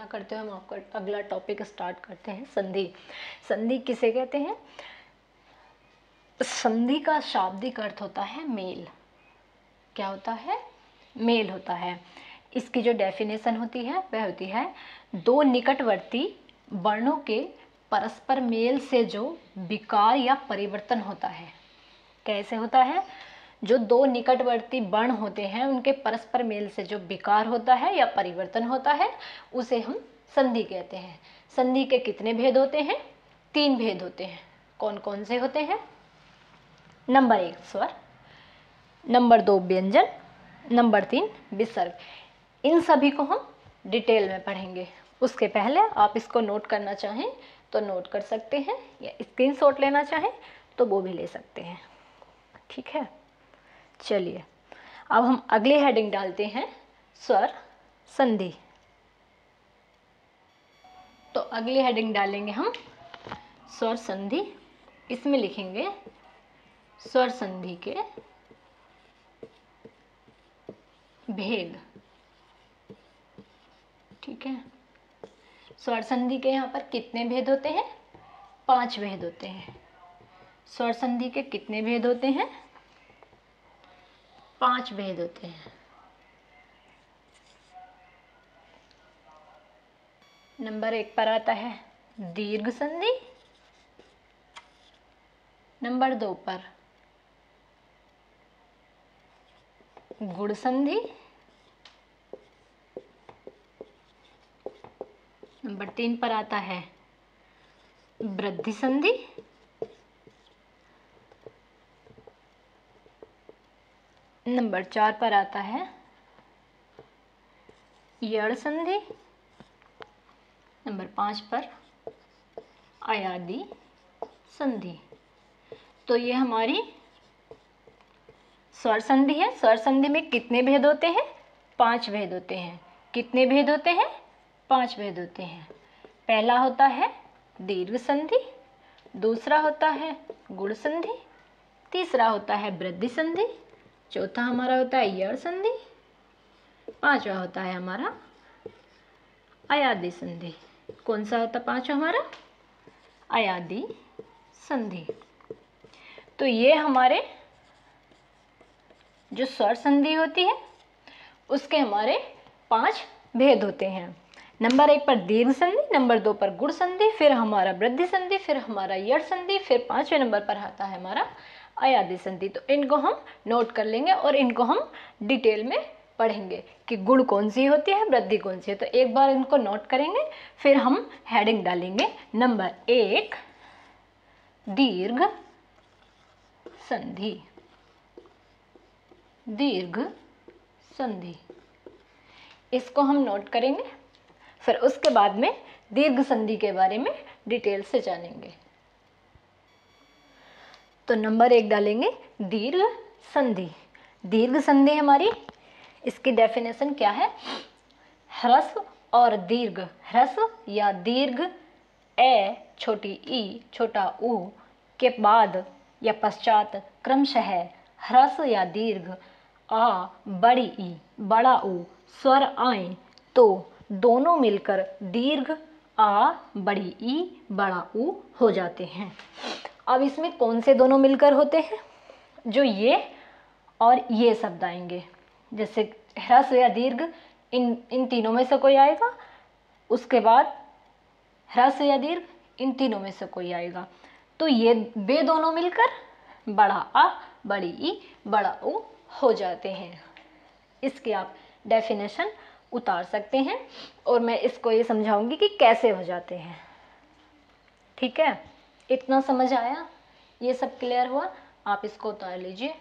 कल्पना करते हुए हम आपका अगला टॉपिक स्टार्ट करते हैं। संधि। संधि किसे कहते हैं? संधि का शाब्दिक अर्थ होता है मेल। क्या होता है? मेल होता है। इसकी जो डेफिनेशन होती है वह होती है दो निकटवर्ती वर्णों के परस्पर मेल से जो विकार या परिवर्तन होता है। कैसे होता है? जो दो निकटवर्ती वर्ण होते हैं उनके परस्पर मेल से जो विकार होता है या परिवर्तन होता है उसे हम संधि कहते हैं। संधि के कितने भेद होते हैं? 3 भेद होते हैं। कौन कौन से होते हैं? नंबर 1 स्वर, नंबर 2 व्यंजन, नंबर 3 विसर्ग। इन सभी को हम डिटेल में पढ़ेंगे। उसके पहले आप इसको नोट करना चाहें तो नोट कर सकते हैं, या स्क्रीनशॉट लेना चाहें तो वो भी ले सकते हैं। ठीक है, चलिए अब हम अगली हेडिंग डालते हैं, स्वर संधि। तो अगली हेडिंग डालेंगे हम स्वर संधि। इसमें लिखेंगे स्वर संधि के भेद। ठीक है, स्वर संधि के यहाँ पर कितने भेद होते हैं? 5 भेद होते हैं। स्वर संधि के कितने भेद होते हैं? 5 भेद होते हैं। नंबर 1 पर आता है दीर्घ संधि, नंबर 2 पर गुण संधि, नंबर 3 पर आता है वृद्धि संधि, नंबर 4 पर आता है यड़ संधि, नंबर 5 पर अयादि संधि। तो ये हमारी स्वर संधि है। स्वर संधि में कितने भेद होते हैं? 5 भेद होते हैं। कितने भेद होते हैं? 5 भेद होते हैं। पहला होता है दीर्घ संधि, दूसरा होता है गुण संधि, तीसरा होता है वृद्धि संधि, चौथा हमारा होता है यड़ संधि, 5वां होता है हमारा अयादि संधि। कौन सा होता 5वां हमारा? अयादि संधि। तो ये हमारे जो स्वर संधि होती है उसके हमारे 5 भेद होते हैं। नंबर 1 पर दीर्घ संधि, नंबर 2 पर गुण संधि, फिर हमारा वृद्धि संधि, फिर हमारा यड़ संधि, फिर 5वें नंबर पर आता है हमारा अयादि संधि। तो इनको हम नोट कर लेंगे और इनको हम डिटेल में पढ़ेंगे कि गुण कौन सी होती है, वृद्धि कौन सी है। तो एक बार इनको नोट करेंगे, फिर हम हेडिंग डालेंगे। नंबर 1 दीर्घ संधि। दीर्घ संधि, इसको हम नोट करेंगे, फिर उसके बाद में दीर्घ संधि के बारे में डिटेल से जानेंगे। तो नंबर 1 डालेंगे दीर्घ संधि। दीर्घ संधि हमारी, इसकी डेफिनेशन क्या है? ह्रस्व और दीर्घ, ह्रस्व या दीर्घ ए छोटी ई छोटा ऊ के बाद या पश्चात क्रमशः ह्रस्व या दीर्घ आ बड़ी ई बड़ा ऊ स्वर आए तो दोनों मिलकर दीर्घ आ बड़ी ई बड़ा ऊ हो जाते हैं। अब इसमें कौन से दोनों मिलकर होते हैं? जो ये और ये शब्द आएंगे, जैसे ह्रस्व या दीर्घ, इन तीनों में से कोई आएगा, उसके बाद ह्रस्व या दीर्घ, इन तीनों में से कोई आएगा। तो ये वे दोनों मिलकर बड़ा आ बड़ी ई बड़ा ऊ हो जाते हैं। इसकी आप डेफिनेशन उतार सकते हैं और मैं इसको ये समझाऊंगी कि कैसे हो जाते हैं। ठीक है, इतना समझ आया? ये सब क्लियर हुआ? आप इसको उतार लीजिए।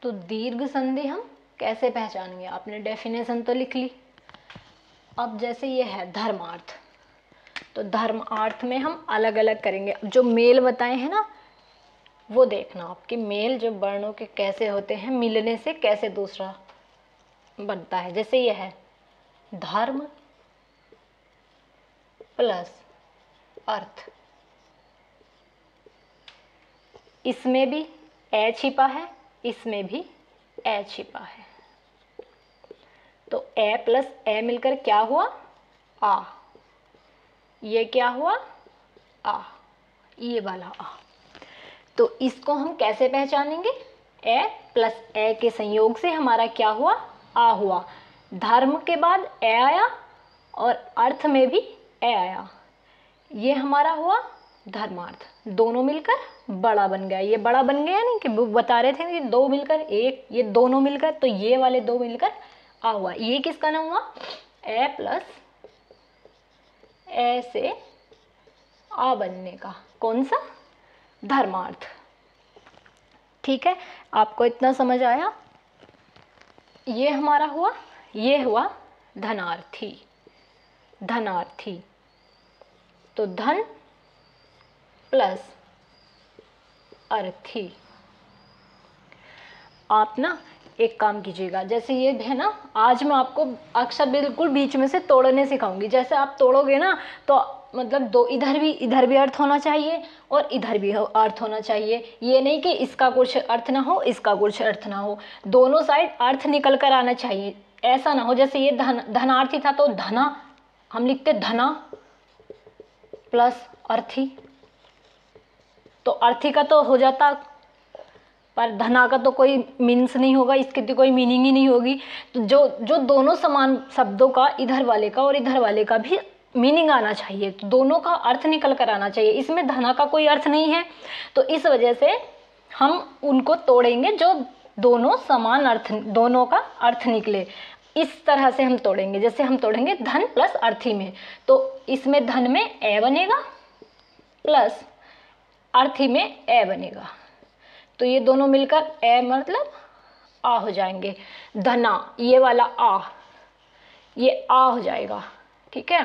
तो दीर्घ संधि हम कैसे पहचानेंगे? आपने डेफिनेशन तो लिख ली। अब जैसे ये है धर्मार्थ, तो धर्मार्थ में हम अलग अलग करेंगे। जो मेल बताए हैं ना, वो देखना आपके मेल जो वर्णों के कैसे होते हैं, मिलने से कैसे दूसरा बनता है। जैसे ये है धर्म प्लस अर्थ, इसमें भी ए छिपा है, इसमें भी ए छिपा है। तो ए प्लस ए मिलकर क्या हुआ, आ। ये क्या हुआ, आ, ये वाला आ। तो इसको हम कैसे पहचानेंगे, ए प्लस ए के संयोग से हमारा क्या हुआ, आ हुआ। धर्म के बाद ए आया और अर्थ में भी ए आया, ये हमारा हुआ धर्मार्थ। दोनों मिलकर बड़ा बन गया। ये बड़ा बन गया नहीं कि बता रहे थे कि दो मिलकर एक, ये दोनों मिलकर, तो ये वाले दो मिलकर आ हुआ। ये किसका नाम हुआ, ए प्लस ए से आ बनने का। कौन सा, धर्मार्थ। ठीक है, आपको इतना समझ आया। ये हमारा हुआ, ये हुआ धनार्थी। धनार्थी तो धन प्लस अर्थी। आप ना एक काम कीजिएगा, जैसे ये है ना, आज मैं आपको अक्षर बिल्कुल बीच में से तोड़ने सिखाऊंगी। जैसे आप तोड़ोगे ना तो मतलब दो, इधर भी अर्थ होना चाहिए और इधर भी अर्थ होना चाहिए। ये नहीं कि इसका कुछ अर्थ ना हो, इसका कुछ अर्थ ना हो, दोनों साइड अर्थ निकल कर आना चाहिए। ऐसा ना हो जैसे ये धनार्थी था तो धना हम लिखते धना प्लस अर्थी, तो अर्थी का तो हो जाता, पर धना का तो कोई मीन्स नहीं होगा, इसकी तो कोई मीनिंग ही नहीं होगी। तो जो दोनों समान शब्दों का, इधर वाले का और इधर वाले का भी मीनिंग आना चाहिए, तो दोनों का अर्थ निकल कर आना चाहिए। इसमें धना का कोई अर्थ नहीं है, तो इस वजह से हम उनको तोड़ेंगे जो दोनों समान अर्थ, दोनों का अर्थ निकले। इस तरह से हम तोड़ेंगे, जैसे हम तोड़ेंगे धन प्लस अर्थी में, तो इसमें धन में ए बनेगा प्लस अर्थी में ए बनेगा, तो ये दोनों मिलकर ए मतलब आ हो जाएंगे। धना, ये वाला आ, ये आ हो जाएगा। ठीक है,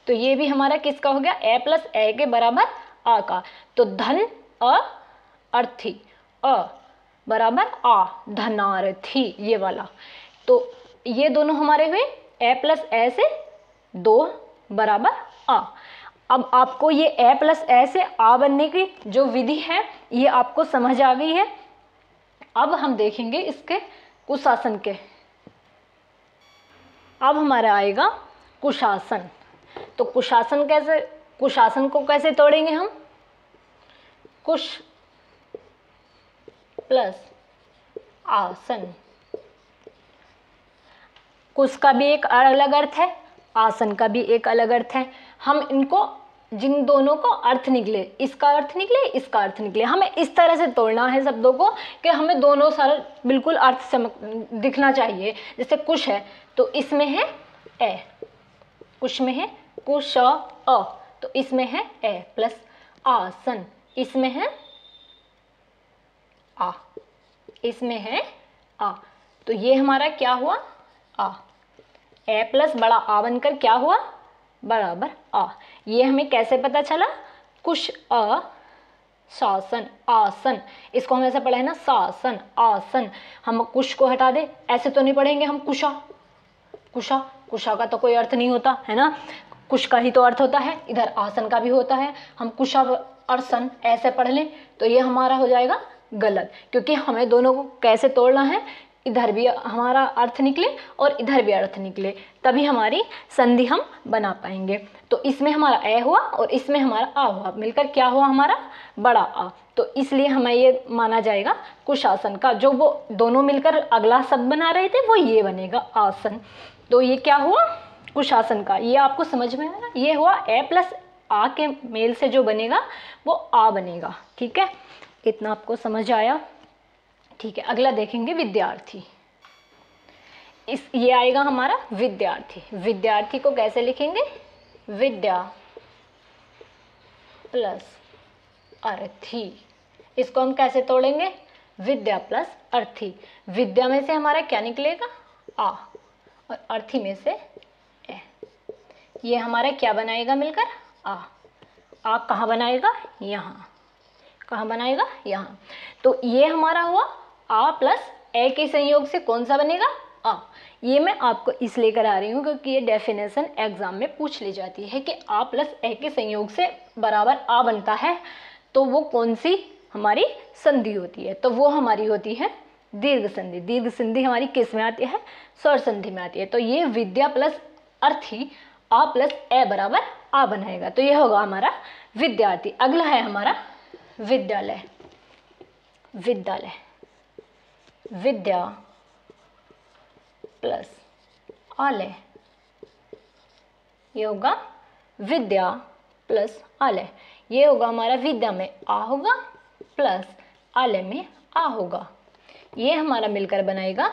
तो ये भी हमारा किसका हो गया, ए प्लस ए के बराबर आ का। तो धन अर्थी, अ बराबर आ, धनार्थी, ये वाला। तो ये दोनों हमारे हुए ए प्लस ए से 2 बराबर आ। अब आपको ये ए प्लस ए से आ बनने की जो विधि है ये आपको समझ आ गई है। अब हम देखेंगे इसके कुशासन के। अब हमारा आएगा कुशासन। तो कुशासन कैसे, कुशासन को कैसे तोड़ेंगे हम, कुश प्लस आसन। कुश का भी एक अलग अर्थ है, आसन का भी एक अलग अर्थ है। हम इनको, जिन दोनों को अर्थ निकले, इसका अर्थ निकले, इसका अर्थ निकले, हमें इस तरह से तोड़ना है शब्दों को कि हमें दोनों सारे बिल्कुल अर्थ दिखना चाहिए। जैसे कुश है तो इसमें है ए, कुश में है कुश अ, तो इसमें है ए प्लस आसन, इसमें है आ, इसमें है आ, तो ये हमारा क्या हुआ, आ। ए प्लस बड़ा आ बनकर क्या हुआ, बराबर आ। ये हमें कैसे पता चला, कुश अ शासन आसन, इसको हम ऐसे पढ़े हैं ना, शासन आसन। हम कुश को हटा दे, ऐसे तो नहीं पढ़ेंगे हम कुशा, कुशा, कुशा का तो कोई अर्थ नहीं होता है ना, कुश का ही तो अर्थ होता है। इधर आसन का भी होता है, हम कुशा और सन ऐसे पढ़ लें तो ये हमारा हो जाएगा गलत, क्योंकि हमें दोनों को कैसे तोड़ना है, इधर भी हमारा अर्थ निकले और इधर भी अर्थ निकले, तभी हमारी संधि हम बना पाएंगे। तो इसमें हमारा ए हुआ और इसमें हमारा आ हुआ, मिलकर क्या हुआ हमारा बड़ा आ। तो इसलिए हमें ये माना जाएगा कुशासन का। जो वो दोनों मिलकर अगला शब्द बना रहे थे वो ये बनेगा आसन। तो ये क्या हुआ कुशासन का, ये आपको समझ में आया। ये हुआ ए प्लस आ के मेल से जो बनेगा वो आ बनेगा। ठीक है, इतना आपको समझ आया। ठीक है, अगला देखेंगे विद्यार्थी। ये आएगा हमारा विद्यार्थी। विद्यार्थी को कैसे लिखेंगे, विद्या प्लस अर्थी। इसको हम कैसे तोड़ेंगे, विद्या प्लस अर्थी। विद्या में से हमारा क्या निकलेगा, आ, और अर्थी में से ए। ये हमारा क्या बनाएगा मिलकर, आ कहाँ बनाएगा, यहाँ। कहाँ बनाएगा, यहाँ। तो ये हमारा हुआ आ प्लस ए के संयोग से कौन सा बनेगा, आ। ये मैं आपको इसलिए करा रही हूँ क्योंकि ये डेफिनेशन एग्जाम में पूछ ली जाती है कि आ प्लस ए के संयोग से बराबर आ बनता है, तो वो कौन सी हमारी संधि होती है, तो वो हमारी होती है दीर्घ संधि। दीर्घ संधि हमारी किस में आती है? स्वर संधि में आती है। तो ये विद्या प्लस अर्थी आ प्लस ए बराबर आ बनाएगा, तो ये होगा हमारा विद्यार्थी। अगला है हमारा विद्यालय। विद्यालय, विद्या प्लस आलय, ये होगा विद्या प्लस आलय। ये होगा हमारा विद्या में आ होगा प्लस आलय में आ होगा। ये हमारा मिलकर बनाएगा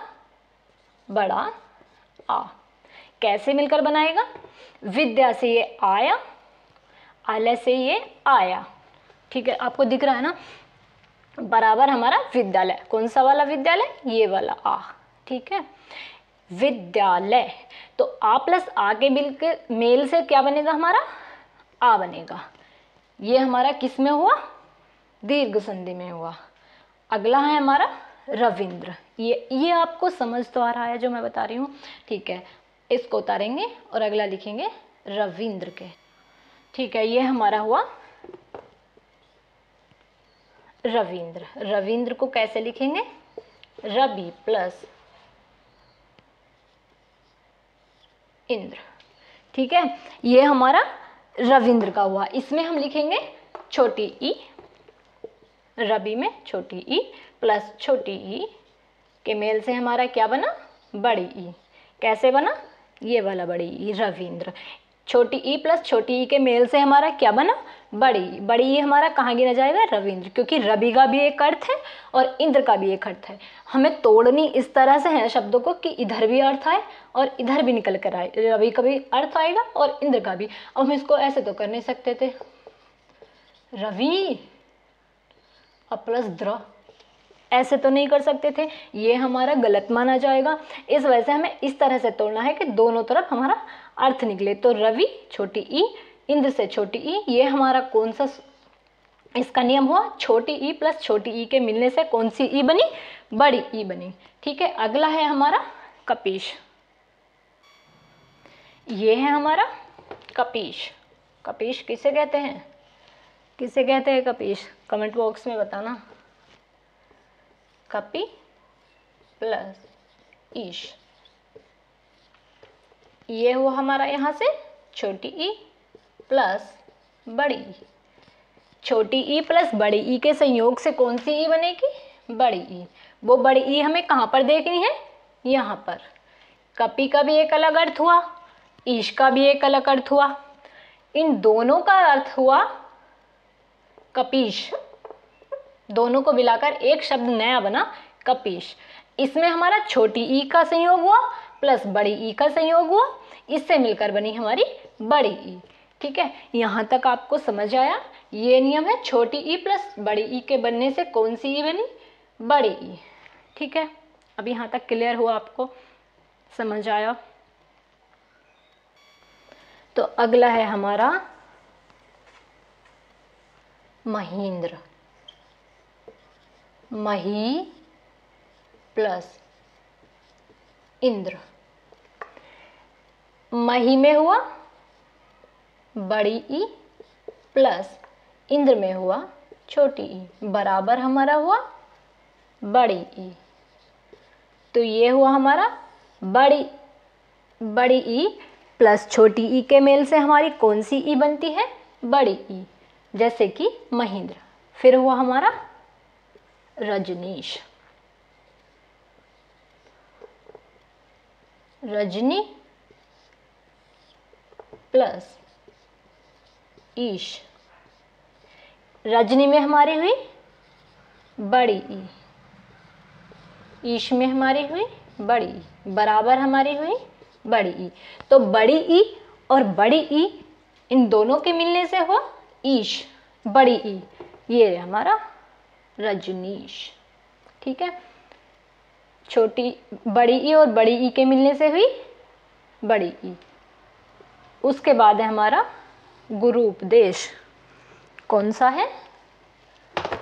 बड़ा आ। कैसे मिलकर बनाएगा? विद्या से ये आया, आलय से ये आया। ठीक है, आपको दिख रहा है ना, बराबर हमारा विद्यालय। कौन सा वाला विद्यालय? ये वाला आ। ठीक है, विद्यालय। तो आ प्लस आ के मेल से क्या बनेगा हमारा? आ बनेगा। ये हमारा किस में हुआ? दीर्घ संधि में हुआ। अगला है हमारा रविंद्र। ये आपको समझ तो आ रहा है जो मैं बता रही हूँ? ठीक है, इसको उतारेंगे और अगला लिखेंगे रविंद्र के। ठीक है, ये हमारा हुआ रविंद्र। रविंद्र को कैसे लिखेंगे? रवि प्लस इंद्र। ठीक है, ये हमारा रविंद्र का हुआ। इसमें हम लिखेंगे छोटी ई, रवि में छोटी ई प्लस छोटी ई के मेल से हमारा क्या बना? बड़ी ई। कैसे बना? ये वाला बड़ी ई, रविंद्र। छोटी ई प्लस छोटी ई के मेल से हमारा क्या बना? बड़ी ई। बड़ी ई हमारा कहाँ गिना जाएगा? रविंद्र, क्योंकि रवि का भी एक अर्थ है और इंद्र का भी एक अर्थ है। हमें तोड़नी इस तरह से है शब्दों को कि इधर भी अर्थ आए और इधर भी निकल कर आए। रवि का भी अर्थ आएगा और इंद्र का भी। अब हम इसको ऐसे तो कर नहीं सकते थे, रवि और प्लस द्र, ऐसे तो नहीं कर सकते थे, ये हमारा गलत माना जाएगा। इस वजह से हमें इस तरह से तोड़ना है कि दोनों तरफ हमारा अर्थ निकले। तो रवि छोटी ई, इंद्र से छोटी ई, ये हमारा कौन सा इसका नियम हुआ? छोटी ई प्लस छोटी ई के मिलने से कौन सी ई बनी? बड़ी ई बनी। ठीक है, अगला है हमारा कपीश। ये है हमारा कपीश। कपीश किसे कहते हैं? किसे कहते हैं कपीश? कमेंट बॉक्स में बताना। कपी प्लस ईश, ये हुआ हमारा यहाँ से छोटी ई प्लस बड़ी ई। छोटी ई प्लस बड़ी ई के संयोग से कौन सी ई बनेगी? बड़ी ई। वो बड़ी ई हमें कहाँ पर देखनी है? यहाँ पर। कपी का भी एक अलग अर्थ हुआ, ईश का भी एक अलग अर्थ हुआ। इन दोनों का अर्थ हुआ कपीश। दोनों को मिलाकर एक शब्द नया बना कपीश। इसमें हमारा छोटी ई का संयोग हुआ प्लस बड़ी ई का संयोग हुआ, इससे मिलकर बनी हमारी बड़ी ई। ठीक है, यहाँ तक आपको समझ आया? ये नियम है, छोटी ई प्लस बड़ी ई के बनने से कौन सी ई बनी? बड़ी ई। ठीक है, अब यहाँ तक क्लियर हुआ? आपको समझ आया? तो अगला है हमारा महेंद्र। मही प्लस इंद्र। मही में हुआ बड़ी ई प्लस इंद्र में हुआ छोटी ई, बराबर हमारा हुआ बड़ी ई। तो ये हुआ हमारा बड़ी ई प्लस छोटी ई के मेल से हमारी कौन सी ई बनती है? बड़ी ई, जैसे कि महेंद्र। फिर हुआ हमारा रजनीश। रजनी प्लस ईश। रजनी में हमारी हुई बड़ी ई, ईश में हमारी हुई बड़ी ई, बराबर हमारी हुई बड़ी ई। तो बड़ी ई और बड़ी ई इन दोनों के मिलने से हुआ ईश, बड़ी ई। ये हमारा रजनीश। ठीक है, छोटी बड़ी ई और बड़ी ई के मिलने से हुई बड़ी ई। उसके बाद है हमारा गुरु उपदेश। कौन सा है?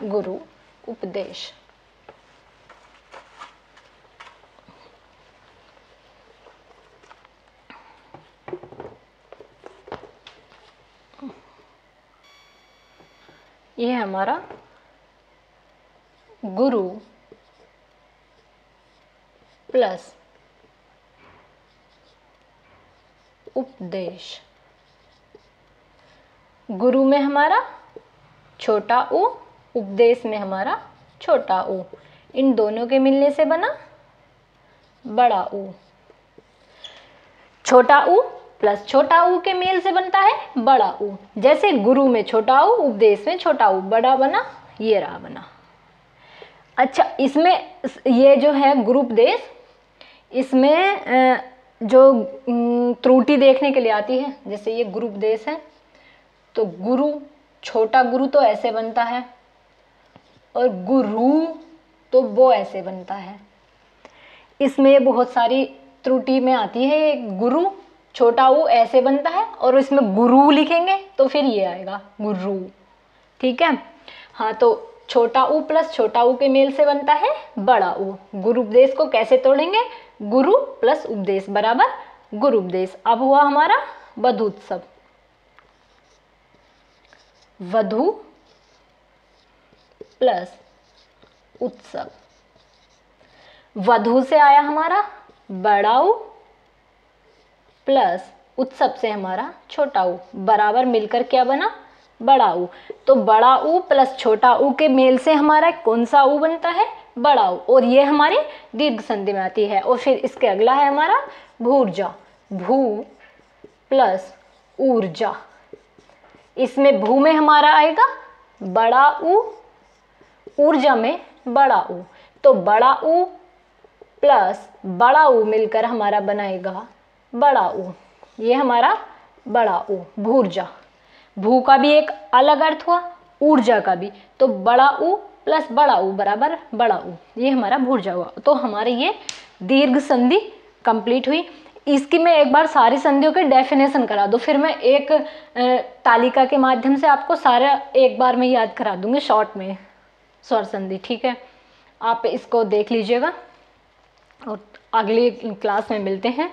गुरु उपदेश। ये हमारा गुरु प्लस उपदेश। गुरु में हमारा छोटा ऊ, उपदेश में हमारा छोटा ऊ, इन दोनों के मिलने से बना बड़ा ऊ। छोटा ऊ प्लस छोटा ऊ के मेल से बनता है बड़ा ऊ। जैसे गुरु में छोटा ऊ, उपदेश में छोटा ऊ, बड़ा बना, ये रहा बना। अच्छा, इसमें ये जो है गुरुपदेश, इसमें जो त्रुटि देखने के लिए आती है, जैसे ये गुरुपदेश है तो गुरु, छोटा गुरु तो ऐसे बनता है और गुरु तो वो ऐसे बनता है। इसमें बहुत सारी त्रुटि में आती है। गुरु छोटा ऊ ऐसे बनता है और इसमें गुरु लिखेंगे तो फिर ये आएगा गुरु। ठीक है, हाँ, तो छोटा ऊ प्लस छोटा ऊ के मेल से बनता है बड़ा ऊ। गुरुपदेश को कैसे तोड़ेंगे? गुरु प्लस उपदेश बराबर गुरुपदेश। अब हुआ हमारा वधूत्सव। वधु प्लस उत्सव। वधु से आया हमारा बड़ा ऊ प्लस उत्सव से हमारा छोटा ऊ, बराबर मिलकर क्या बना? बड़ा ऊ। तो बड़ा ऊ प्लस छोटा ऊ के मेल से हमारा कौन सा ऊ बनता है? बड़ा ऊ। और ये हमारी दीर्घ संधि में आती है। और फिर इसके अगला है हमारा भूर्जा। भू प्लस ऊर्जा। इसमें भू में हमारा आएगा बड़ा ऊ, ऊर्जा में बड़ा ऊ। तो बड़ा ऊ प्लस बड़ा ऊ मिलकर हमारा बनाएगा बड़ा ऊ। ये हमारा बड़ा ऊ, भूर्जा। भू का भी एक अलग अर्थ हुआ, ऊर्जा का भी। तो बड़ा ऊ प्लस बड़ा ऊ बराबर बड़ा ऊ, ये हमारा भूर्जा हुआ। तो हमारे ये दीर्घ संधि कंप्लीट हुई। इसकी मैं एक बार सारी संधियों के डेफिनेशन करा दूँ, फिर मैं एक तालिका के माध्यम से आपको सारा एक बार में याद करा दूंगी शॉर्ट में, स्वर संधि। ठीक है, आप इसको देख लीजिएगा और अगली क्लास में मिलते हैं।